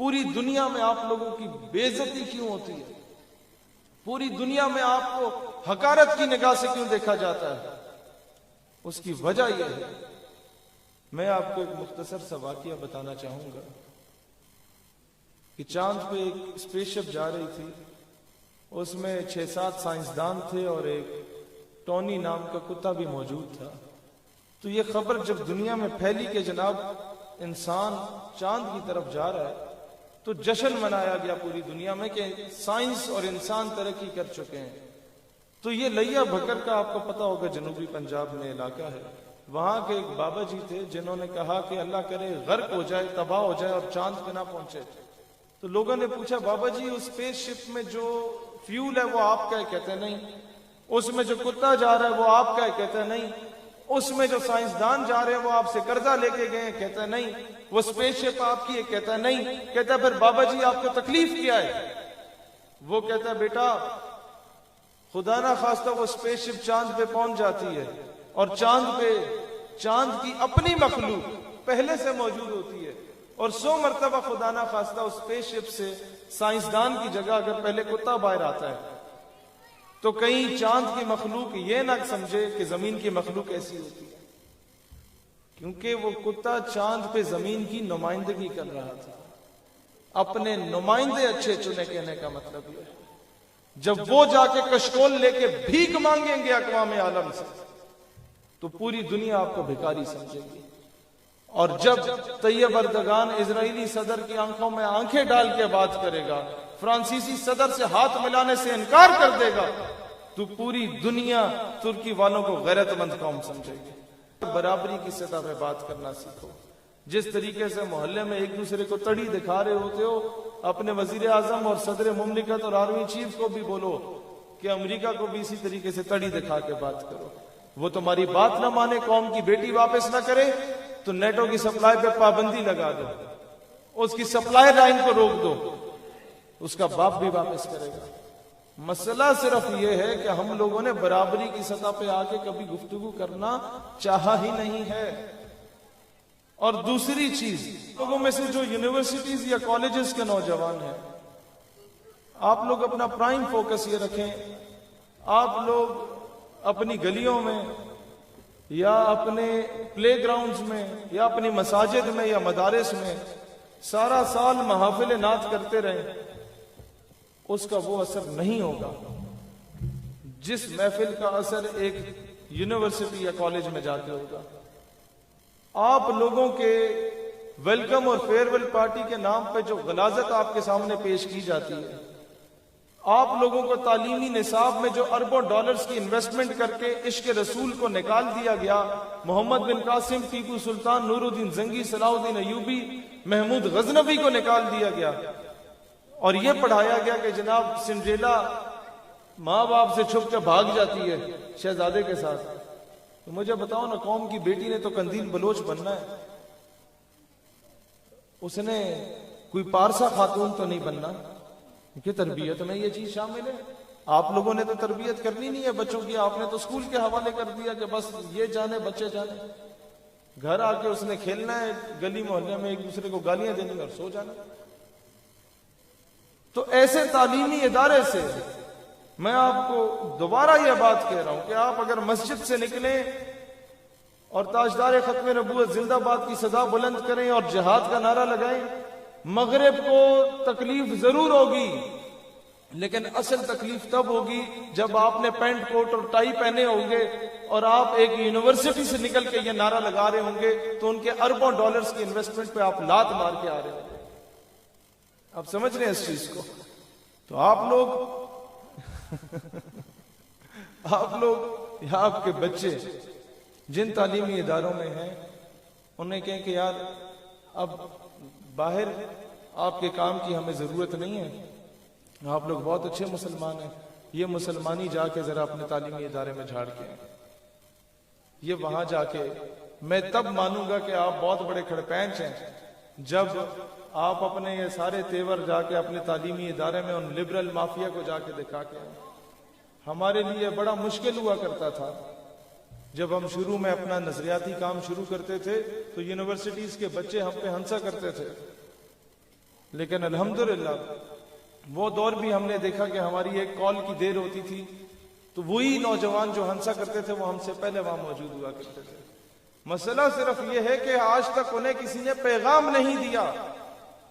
پوری دنیا میں آپ لوگوں کی بے عزتی کیوں ہوتی ہے؟ پوری دنیا میں آپ کو حقارت کی نگاہ سے کیوں دیکھا جاتا ہے؟ اس کی وجہ یہ ہے، میں آپ کو ایک مختصر سا واقعہ بتانا چاہوں گا کہ چاند پہ ایک اسپیس شپ جا رہی تھی، اس میں 6-7 سائنسدان تھے اور ایک ٹونی نام کا کتا بھی موجود تھا۔ تو یہ خبر جب دنیا میں پھیلی کہ جناب انسان چاند کی طرف جا رہا ہے، تو جشن منایا گیا پوری دنیا میں کہ سائنس اور انسان ترقی کر چکے ہیں۔ تو یہ لیا بھکر کا آپ کو پتا ہوگا جنوبی پنجاب میں علاقہ ہے، وہاں کے ایک بابا جی تھے جنہوں نے کہا کہ اللہ کرے غرق ہو جائے، تباہ ہو جائے اور چاند پہ نہ پہنچے۔ تو لوگوں نے پوچھا بابا جی اس اسپیس شپ میں جو فیول ہے وہ آپ کا ہے؟ کہتے ہیں نہیں۔ اس میں جو کتا جا رہا ہے وہ آپ کا ہے؟ کہتے ہیں نہیں۔ اس میں جو سائنسدان جا رہے ہیں وہ آپ سے قرضہ لے کے گئے ہیں؟ کہتا ہے نہیں۔ وہ اسپیس شپ آپ کی ہے؟ کہتا ہے نہیں۔ کہتا ہے پھر بابا جی آپ کو تکلیف کیا ہے؟ وہ کہتا ہے بیٹا خدا نہ خواستہ وہ اسپیس شپ چاند پہ پہنچ جاتی ہے اور چاند کی اپنی مخلوق پہلے سے موجود ہوتی ہے، اور 100 مرتبہ خدا نہ خواستہ اس اسپیس شپ سے سائنسدان کی جگہ اگر پہلے کتا باہر آتا ہے تو کہیں چاند کی مخلوق یہ نہ سمجھے کہ زمین کی مخلوق ایسی ہوتی ہے، کیونکہ وہ کتا چاند پہ زمین کی نمائندگی کر رہا تھا۔ اپنے نمائندے اچھے چنے کہنے کا مطلب یہ ہے، جب وہ جا کے کشکول لے کے بھیک مانگیں گے اقوام عالم سے تو پوری دنیا آپ کو بھکاری سمجھے گی، اور جب طیب اردگان اسرائیلی صدر کی آنکھوں میں آنکھیں ڈال کے بات کرے گا، فرانسیسی صدر سے ہاتھ ملانے سے انکار کر دے گا، تو پوری دنیا ترکی والوں کو غیرت مند قوم سمجھے گی۔ برابری کی سطح پہ بات کرنا سیکھو۔ جس طریقے سے محلے میں ایک دوسرے کو تڑی دکھا رہے ہوتے ہو، اپنے وزیر اعظم اور صدر مملکت اور آرمی چیف کو بھی بولو کہ امریکہ کو بھی اسی طریقے سے تڑی دکھا کے بات کرو۔ وہ تمہاری بات نہ مانے، قوم کی بیٹی واپس نہ کرے تو نیٹو کی سپلائی پہ پابندی لگا دو، اس کی سپلائی لائن کو روک دو، اس کا باپ بھی واپس کرے گا۔ مسئلہ صرف یہ ہے کہ ہم لوگوں نے برابری کی سطح پہ آ کے کبھی گفتگو کرنا چاہا ہی نہیں ہے۔ اور دوسری چیز، لوگوں میں سے جو یونیورسٹیز یا کالجز کے نوجوان ہیں، آپ لوگ اپنا پرائم فوکس یہ رکھیں، آپ لوگ اپنی گلیوں میں یا اپنے پلے گراؤنڈز میں یا اپنی مساجد میں یا مدارس میں سارا سال محافل نعت کرتے رہیں، اس کا وہ اثر نہیں ہوگا جس محفل کا اثر ایک یونیورسٹی یا کالج میں جا کے ہوگا۔ آپ لوگوں کے ویلکم اور فیئرویل پارٹی کے نام پہ جو غلاظت آپ کے سامنے پیش کی جاتی ہے، آپ لوگوں کو تعلیمی نصاب میں جو اربوں ڈالرز کی انویسٹمنٹ کر کے عشق رسول کو نکال دیا گیا، محمد بن قاسم، ٹیپو سلطان، نور الدین زنگی، صلاح الدین ایوبی، محمود غزنوی کو نکال دیا گیا، اور یہ پڑھایا گیا کہ جناب سنڈریلا ماں باپ سے چھپ کے بھاگ جاتی ہے شہزادے کے ساتھ، تو مجھے بتاؤ نا، قوم کی بیٹی نے تو قندیل بلوچ بننا ہے، اس نے کوئی پارسا خاتون تو نہیں بننا، کہ تربیت میں یہ چیز شامل ہے۔ آپ لوگوں نے تو تربیت کرنی نہیں ہے بچوں کی، آپ نے تو اسکول کے حوالے کر دیا کہ بس یہ جانے بچے جانے، گھر آ کے اس نے کھیلنا ہے، گلی محلے میں ایک دوسرے کو گالیاں دینی اور سو جانا۔ تو ایسے تعلیمی ادارے سے میں آپ کو دوبارہ یہ بات کہہ رہا ہوں کہ آپ اگر مسجد سے نکلیں اور تاجدار ختم نبوت زندہ باد کی صدا بلند کریں اور جہاد کا نعرہ لگائیں، مغرب کو تکلیف ضرور ہوگی، لیکن اصل تکلیف تب ہوگی جب آپ نے پینٹ کوٹ اور ٹائی پہنے ہوں گے اور آپ ایک یونیورسٹی سے نکل کے یہ نعرہ لگا رہے ہوں گے تو ان کے اربوں ڈالرز کی انویسٹمنٹ پہ آپ لات مار کے آ رہے ہوں گے۔ آپ سمجھ رہے ہیں اس چیز کو؟ تو آپ لوگ یا آپ کے بچے جن تعلیمی اداروں میں ہیں انہیں کہیں کہ یار اب باہر آپ کے کام کی ہمیں ضرورت نہیں ہے، آپ لوگ بہت اچھے مسلمان ہیں، یہ مسلمانی جا کے ذرا اپنے تعلیمی ادارے میں جھاڑ کے یہ وہاں جا کے میں تب مانوں گا کہ آپ بہت بڑے کھڑپینچ ہیں جب آپ اپنے یہ سارے تیور جا کے اپنے تعلیمی ادارے میں ان لبرل مافیا کو جا کے دکھا کے آئیں۔ ہمارے لیے بڑا مشکل ہوا کرتا تھا جب ہم شروع میں اپنا نظریاتی کام شروع کرتے تھے تو یونیورسٹیز کے بچے ہم پہ ہنسا کرتے تھے لیکن الحمدللہ وہ دور بھی ہم نے دیکھا کہ ہماری ایک کال کی دیر ہوتی تھی تو وہی نوجوان جو ہنسا کرتے تھے وہ ہم سے پہلے وہاں موجود ہوا کرتے تھے. مسئلہ صرف یہ ہے کہ آج تک انہیں کسی نے پیغام نہیں دیا.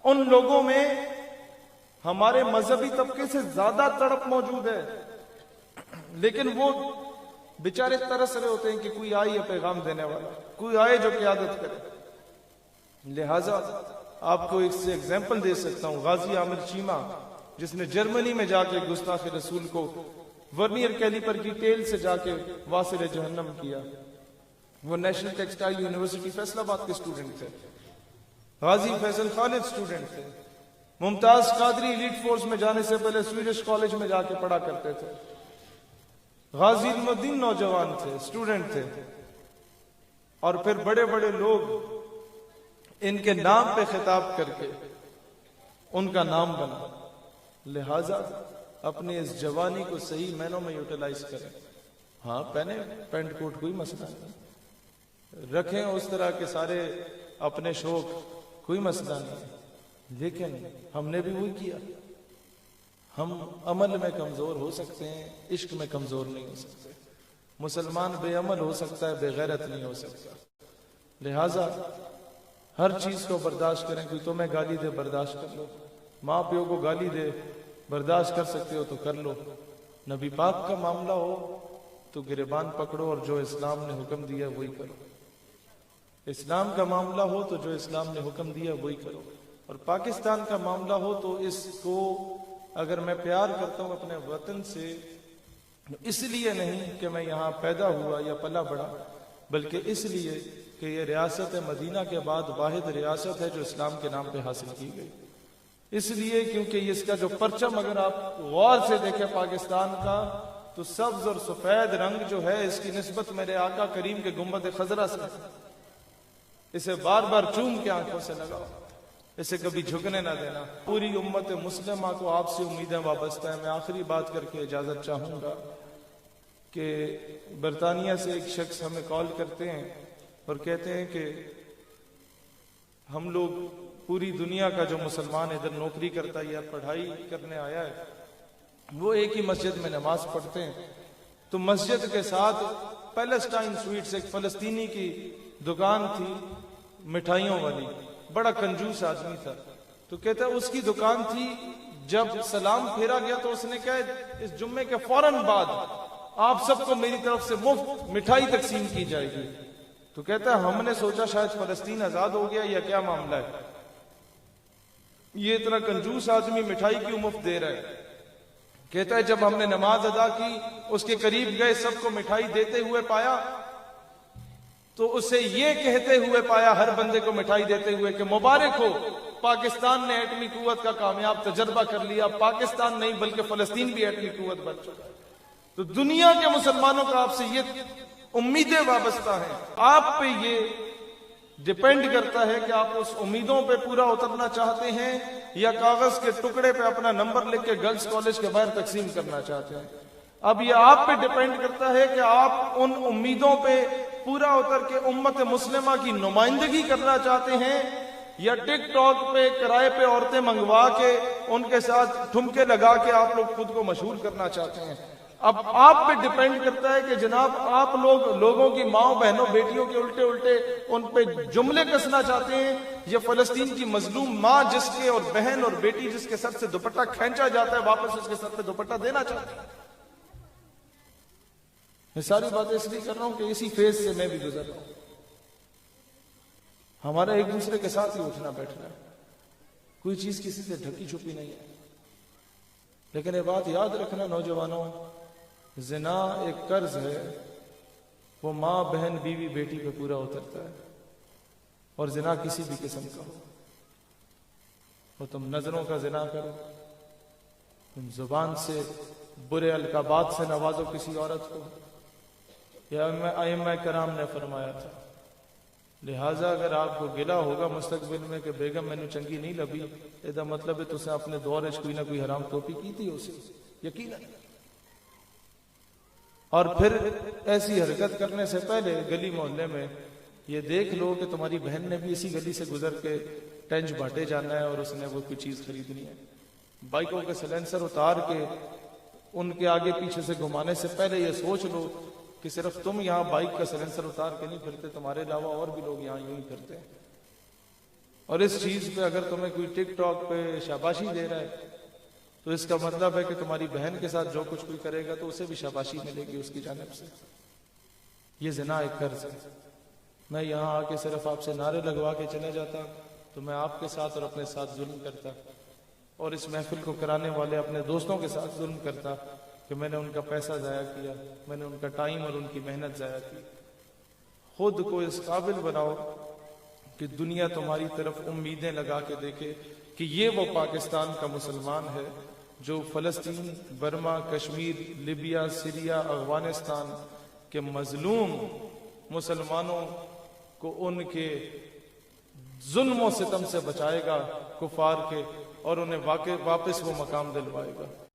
ان لوگوں میں ہمارے مذہبی طبقے سے زیادہ تڑپ موجود ہے، لیکن وہ بیچارے ترس رہے ہوتے ہیں کہ کوئی آئے یہ پیغام دینے والا، کوئی آئے جو قیادت کرے. لہذا آپ کو اس سے ایگزامپل دے سکتا ہوں. غازی عامر چیمہ جس نے جرمنی میں جا کے گستاخ رسول کو ورنیئر کیلیپر کی ٹیل سے جا کے واصل جہنم کیا، وہ نیشنل ٹیکسٹائل یونیورسٹی فیصل آباد کے اسٹوڈنٹ تھے. غازی فیصل خالد اسٹوڈنٹ تھے. ممتاز قادری ایلیٹ فورس میں جانے سے پہلے سویڈش کالج میں جا کے پڑھا کرتے تھے. غازی علم الدین نوجوان تھے، اسٹوڈنٹ تھے. اور پھر بڑے بڑے لوگ ان کے نام پہ خطاب کر کے ان کا نام بنا. لہذا اپنے اس جوانی کو صحیح معنوں میں یوٹیلائز کریں. ہاں پہنے پینٹ کوٹ کوئی مسئلہ نہیں، رکھیں اس طرح کے سارے اپنے شوق، کوئی مسئلہ نہیں. لیکن ہم نے بھی وہی کیا. ہم عمل میں کمزور ہو سکتے ہیں، عشق میں کمزور نہیں ہو سکتے. مسلمان بے عمل ہو سکتا ہے، بے غیرت نہیں ہو سکتا. لہذا ہر چیز کو برداشت کریں. کوئی تمہیں گالی دے برداشت کر لو، ماں پیو کو گالی دے برداشت کر سکتے ہو تو کر لو. نبی پاک کا معاملہ ہو تو گریبان پکڑو اور جو اسلام نے حکم دیا وہی کرو. اسلام کا معاملہ ہو تو جو اسلام نے حکم دیا وہی کرو. اور پاکستان کا معاملہ ہو تو اس کو اگر میں پیار کرتا ہوں اپنے وطن سے، اس لیے نہیں کہ میں یہاں پیدا ہوا یا پلا بڑا، بلکہ اس لیے کہ یہ ریاست مدینہ کے بعد واحد ریاست ہے جو اسلام کے نام پہ حاصل کی گئی. اس لیے کیونکہ اس کا جو پرچم اگر آپ غور سے دیکھیں پاکستان کا، تو سبز اور سفید رنگ جو ہے اس کی نسبت میرے آقا کریم کے گنبد خضرا سے. اسے بار بار چوم کے آنکھوں سے لگاؤ، اسے کبھی جھکنے نہ دینا. پوری امت مسلمہ کو آپ سے امیدیں وابستہ ہیں. میں آخری بات کر کے اجازت چاہوں گا کہ برطانیہ سے ایک شخص ہمیں کال کرتے ہیں اور کہتے ہیں کہ ہم لوگ پوری دنیا کا جو مسلمان ادھر نوکری کرتا ہے یا پڑھائی کرنے آیا ہے، وہ ایک ہی مسجد میں نماز پڑھتے ہیں. تو مسجد کے ساتھ پیلسٹائن سویٹس ایک فلسطینی کی دکان تھی مٹھائیوں والی، بڑا کنجوس آدمی تھا. تو کہتا ہے اس کی دکان تھی، جب سلام پھیرا گیا تو اس نے کہا اس جمعے کے فوراً بعد آپ سب کو میری طرف سے مفت مٹھائی تقسیم کی جائے گی. تو کہتا ہے ہم نے سوچا شاید فلسطین آزاد ہو گیا یا کیا معاملہ ہے، یہ اتنا کنجوس آدمی مٹھائی کیوں مفت دے رہا ہے. کہتا ہے جب ہم نے نماز ادا کی، اس کے قریب گئے، سب کو مٹھائی دیتے ہوئے پایا تو اسے یہ کہتے ہوئے پایا، ہر بندے کو مٹھائی دیتے ہوئے کہ مبارک ہو، پاکستان نے ایٹمی قوت کا کامیاب تجربہ کر لیا. پاکستان نہیں بلکہ فلسطین بھی ایٹمی قوت بن چکا ہے. تو دنیا کے مسلمانوں کا آپ سے یہ امیدیں وابستہ ہیں. آپ پہ یہ ڈیپینڈ کرتا ہے کہ آپ اس امیدوں پہ پورا اترنا چاہتے ہیں یا کاغذ کے ٹکڑے پہ اپنا نمبر لکھ کے گرلز کالج کے باہر تقسیم کرنا چاہتے ہیں. اب یہ آپ پہ ڈیپینڈ کرتا ہے کہ آپ ان امیدوں پہ پورا اتر کے امت مسلمہ کی نمائندگی کرنا چاہتے ہیں یا ٹک ٹاک پہ کرائے پہ عورتیں منگوا کے ان کے ساتھ ٹھمکے لگا کے آپ لوگ خود کو مشہور کرنا چاہتے ہیں. اب آپ پہ ڈیپینڈ کرتا ہے کہ جناب آپ لوگوں کی ماں بہنوں بیٹیوں کے الٹے ان پہ جملے کسنا چاہتے ہیں یا فلسطین کی مظلوم ماں جس کے اور بہن اور بیٹی جس کے سر سے دوپٹہ کھینچا جاتا ہے واپس اس کے سر پہ دوپٹہ دینا چاہتے ہیں. میں ساری باتیں اس لیے کر رہا ہوں کہ اسی فیز سے میں بھی گزر رہا ہوں. ہمارا ایک دوسرے کے ساتھ ہی اٹھنا بیٹھنا ہے، کوئی چیز کسی سے ڈھکی چھپی نہیں ہے. لیکن یہ بات یاد رکھنا نوجوانوں، زنا ایک قرض ہے، وہ ماں بہن بیوی بیٹی پہ پورا اترتا ہے. اور زنا کسی بھی قسم کا ہو، وہ تم نظروں کا زنا کرو، تم زبان سے برے القابات سے نوازو کسی عورت کو، یا ائمہ کرام نے فرمایا تھا. لہٰذا اگر آپ کو گلا ہوگا مستقبل میں کہ بیگم میں نے چنگی نہیں لبی، یہ مطلب ہے تسے اپنے دور کوئی نہ کوئی حرام ٹوپی کی تھی اسے یقیناً. اور پھر ایسی حرکت کرنے سے پہلے گلی محلے میں یہ دیکھ لو کہ تمہاری بہن نے بھی اسی گلی سے گزر کے ٹینج باٹے جانا ہے اور اس نے وہ کوئی چیز خریدنی ہے، بائکوں کے سلنسر اتار کے ان کے آگے پیچھے سے گھمانے سے پہلے یہ سوچ لو کہ صرف تم یہاں بائک کا سلنسر اتار کے نہیں پھرتے، تمہارے علاوہ اور بھی لوگ یہاں یوں ہی پھرتے ہیں۔ اور اس چیز پہ اگر تمہیں کوئی ٹک ٹاک پہ شاباشی دے رہا ہے تو اس کا مطلب ہے کہ تمہاری بہن کے ساتھ جو کچھ کوئی کرے گا تو اسے بھی شاباشی ملے گی اس کی جانب سے۔ یہ زنا ایک قرض ہے۔ میں یہاں آ کے صرف آپ سے نعرے لگوا کے چلا جاتا تو میں آپ کے ساتھ اور اپنے ساتھ ظلم کرتا، اور اس محفل کو کرانے والے اپنے دوستوں کے ساتھ ظلم کرتا کہ میں نے ان کا پیسہ ضائع کیا، میں نے ان کا ٹائم اور ان کی محنت ضائع کی۔ خود کو اس قابل بناؤ کہ دنیا تمہاری طرف امیدیں لگا کے دیکھے کہ یہ وہ پاکستان کا مسلمان ہے جو فلسطین، Burma, Kashmir, Libya, Syria, Afghanistan کے مظلوم مسلمانوں کو ان کے ظلم و ستم سے بچائے گا کفار کے، اور انہیں واپس وہ مقام دلوائے گا۔